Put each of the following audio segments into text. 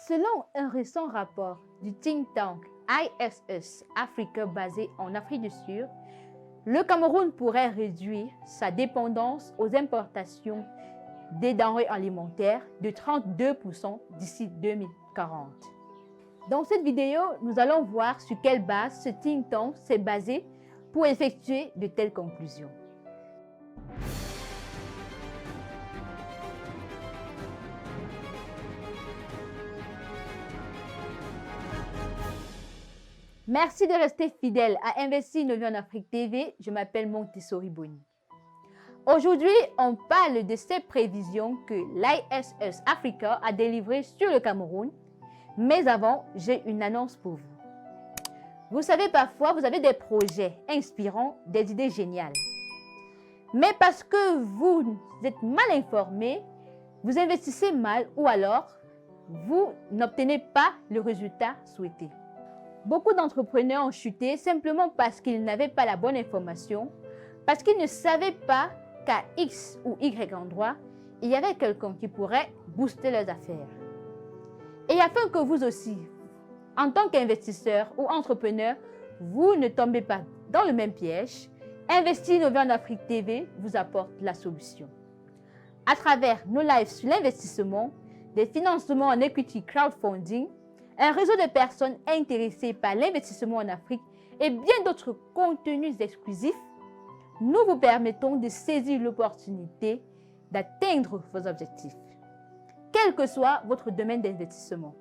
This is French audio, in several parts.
Selon un récent rapport du think tank ISS Africa basé en Afrique du Sud, le Cameroun pourrait réduire sa dépendance aux importations des denrées alimentaires de 32% d'ici 2040. Dans cette vidéo, nous allons voir sur quelle base ce think tank s'est basé pour effectuer de telles conclusions. Merci de rester fidèle à Investir Nos Vies en Afrique TV. Je m'appelle Montessori Boni. Aujourd'hui, on parle de ces prévisions que l'ISS Africa a délivrées sur le Cameroun. Mais avant, j'ai une annonce pour vous. Vous savez, parfois, vous avez des projets inspirants, des idées géniales. Mais parce que vous êtes mal informé, vous investissez mal ou alors vous n'obtenez pas le résultat souhaité. Beaucoup d'entrepreneurs ont chuté simplement parce qu'ils n'avaient pas la bonne information, parce qu'ils ne savaient pas qu'à X ou Y endroit, il y avait quelqu'un qui pourrait booster leurs affaires. Et afin que vous aussi, en tant qu'investisseur ou entrepreneur, vous ne tombez pas dans le même piège, Investir Nos Vies en Afrique TV vous apporte la solution. À travers nos lives sur l'investissement, des financements en equity crowdfunding, un réseau de personnes intéressées par l'investissement en Afrique et bien d'autres contenus exclusifs, nous vous permettons de saisir l'opportunité d'atteindre vos objectifs, quel que soit votre domaine d'investissement.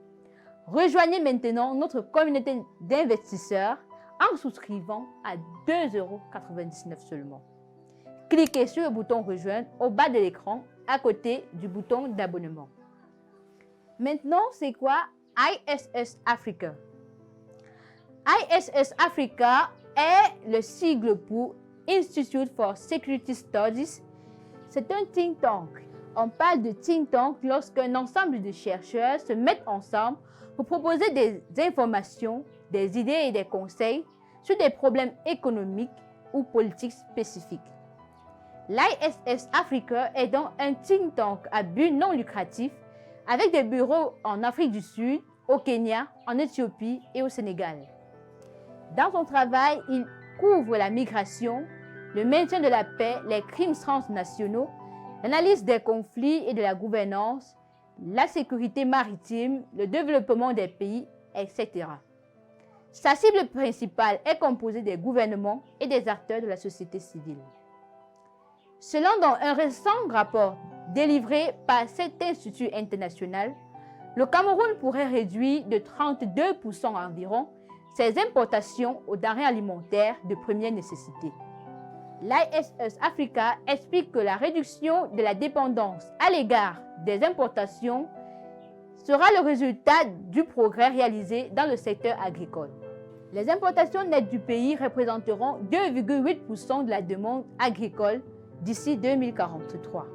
Rejoignez maintenant notre communauté d'investisseurs en souscrivant à 2,99 € seulement. Cliquez sur le bouton « Rejoindre » au bas de l'écran, à côté du bouton d'abonnement. Maintenant, c'est quoi ISS Africa? ISS Africa est le sigle pour Institute for Security Studies. C'est un think tank. On parle de think tank lorsqu'un ensemble de chercheurs se mettent ensemble pour proposer des informations, des idées et des conseils sur des problèmes économiques ou politiques spécifiques. L'ISS Africa est donc un think tank à but non lucratif avec des bureaux en Afrique du Sud, au Kenya, en Éthiopie et au Sénégal. Dans son travail, il couvre la migration, le maintien de la paix, les crimes transnationaux, l'analyse des conflits et de la gouvernance, la sécurité maritime, le développement des pays, etc. Sa cible principale est composée des gouvernements et des acteurs de la société civile. Selon un récent rapport délivré par cet institut international, le Cameroun pourrait réduire de 32% environ ses importations aux denrées alimentaires de première nécessité. L'ISS Africa explique que la réduction de la dépendance à l'égard des importations sera le résultat du progrès réalisé dans le secteur agricole. Les importations nettes du pays représenteront 2,8% de la demande agricole d'ici 2043.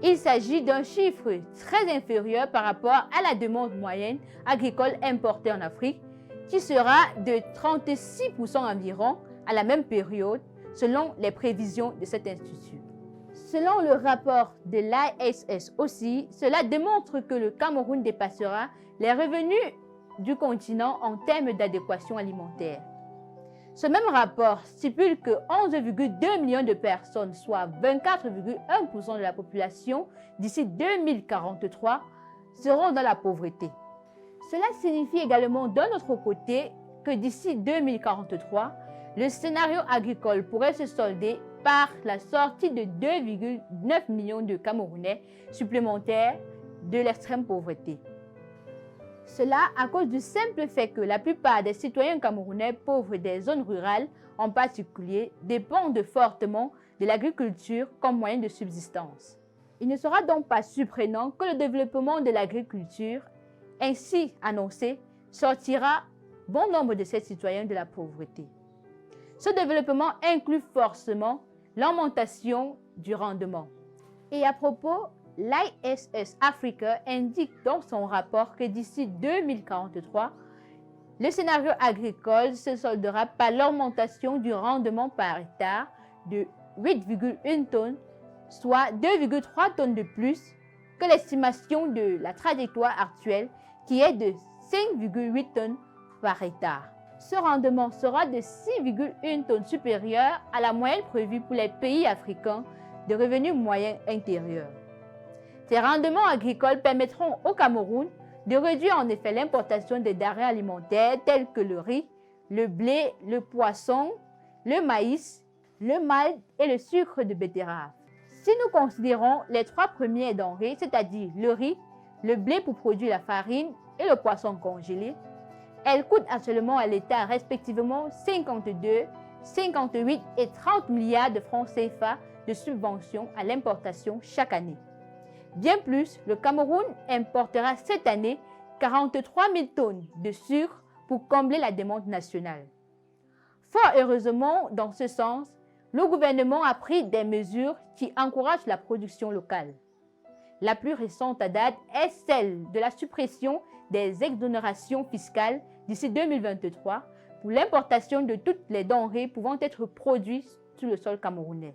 Il s'agit d'un chiffre très inférieur par rapport à la demande moyenne agricole importée en Afrique, qui sera de 36% environ à la même période, selon les prévisions de cet institut. Selon le rapport de l'ISS aussi, cela démontre que le Cameroun dépassera les revenus du continent en termes d'adéquation alimentaire. Ce même rapport stipule que 11,2 millions de personnes, soit 24,1% de la population d'ici 2043, seront dans la pauvreté. Cela signifie également d'un autre côté que d'ici 2043, le scénario agricole pourrait se solder par la sortie de 2,9 millions de Camerounais supplémentaires de l'extrême pauvreté. Cela à cause du simple fait que la plupart des citoyens camerounais pauvres des zones rurales en particulier dépendent fortement de l'agriculture comme moyen de subsistance. Il ne sera donc pas surprenant que le développement de l'agriculture, ainsi annoncé, sortira bon nombre de ces citoyens de la pauvreté. Ce développement inclut forcément l'augmentation du rendement. Et à propos, l'ISS Africa indique dans son rapport que d'ici 2043, le scénario agricole se soldera par l'augmentation du rendement par hectare de 8,1 tonnes, soit 2,3 tonnes de plus que l'estimation de la trajectoire actuelle qui est de 5,8 tonnes par hectare. Ce rendement sera de 6,1 tonnes supérieur à la moyenne prévue pour les pays africains de revenus moyens intérieurs. Ces rendements agricoles permettront au Cameroun de réduire en effet l'importation des denrées alimentaires telles que le riz, le blé, le poisson, le maïs, le malt et le sucre de betterave. Si nous considérons les trois premières denrées, c'est-à-dire le riz, le blé pour produire la farine et le poisson congelé, elles coûtent actuellement à l'État respectivement 52, 58 et 30 milliards de francs CFA de subventions à l'importation chaque année. Bien plus, le Cameroun importera cette année 43 000 tonnes de sucre pour combler la demande nationale. Fort heureusement, dans ce sens, le gouvernement a pris des mesures qui encouragent la production locale. La plus récente à date est celle de la suppression des exonérations fiscales d'ici 2023 pour l'importation de toutes les denrées pouvant être produites sur le sol camerounais.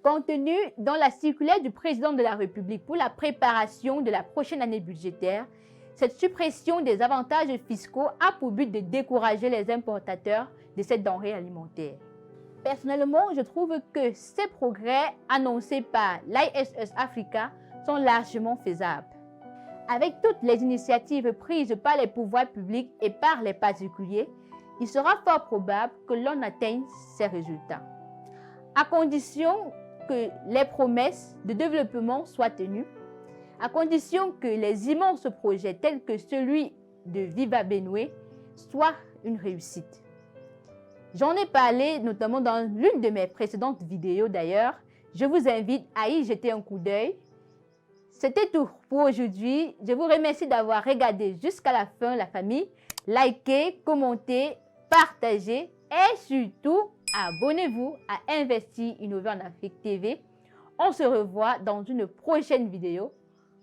Contenu dans la circulaire du président de la République pour la préparation de la prochaine année budgétaire, cette suppression des avantages fiscaux a pour but de décourager les importateurs de cette denrée alimentaire. Personnellement, je trouve que ces progrès annoncés par l'ISS Africa sont largement faisables. Avec toutes les initiatives prises par les pouvoirs publics et par les particuliers, il sera fort probable que l'on atteigne ces résultats, à condition que les promesses de développement soient tenues, à condition que les immenses projets tels que celui de Viva Benoué soient une réussite. J'en ai parlé notamment dans l'une de mes précédentes vidéos d'ailleurs. Je vous invite à y jeter un coup d'œil. C'était tout pour aujourd'hui. Je vous remercie d'avoir regardé jusqu'à la fin, la famille. Likez, commentez, partagez et surtout, abonnez-vous à Investir Innover en Afrique TV. On se revoit dans une prochaine vidéo.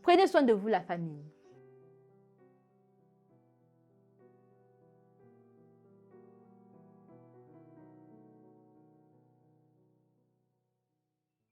Prenez soin de vous, la famille.